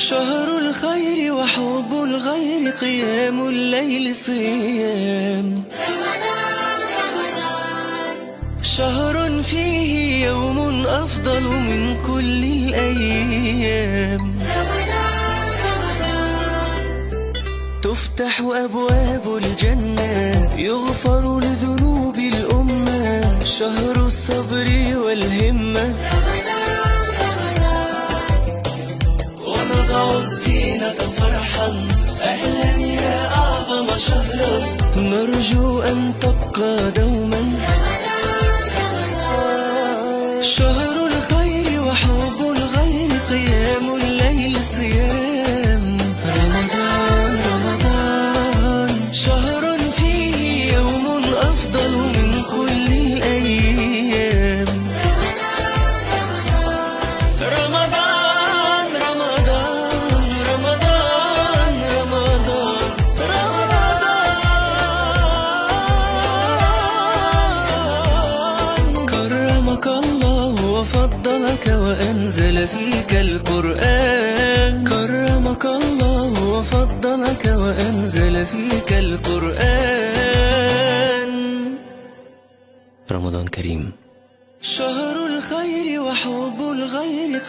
شهر الخير وحب الغير، قيام الليل صيام شهر فيه يوم أفضل من كل الأيام. تفتح أبواب الجنة، يغفر لذنوب الأمة، شهر الصبر والهمة. ونضع الزينة فرحا، أهلا يا أعظم شهر، نرجو أن تبقى دوما. شهر الخير وحب الغير، قيام الليل صيام رمضان. رمضان شهر فيه يوم أفضل من كل الأيام. رمضان رمضان رمضان رمضان رمضان. كرمك الله وفضلك وأنزل فيك القرآن. كرمك الله وفضلك وأنزل فيك القرآن. رمضان كريم. شهر الخير وحب الغير.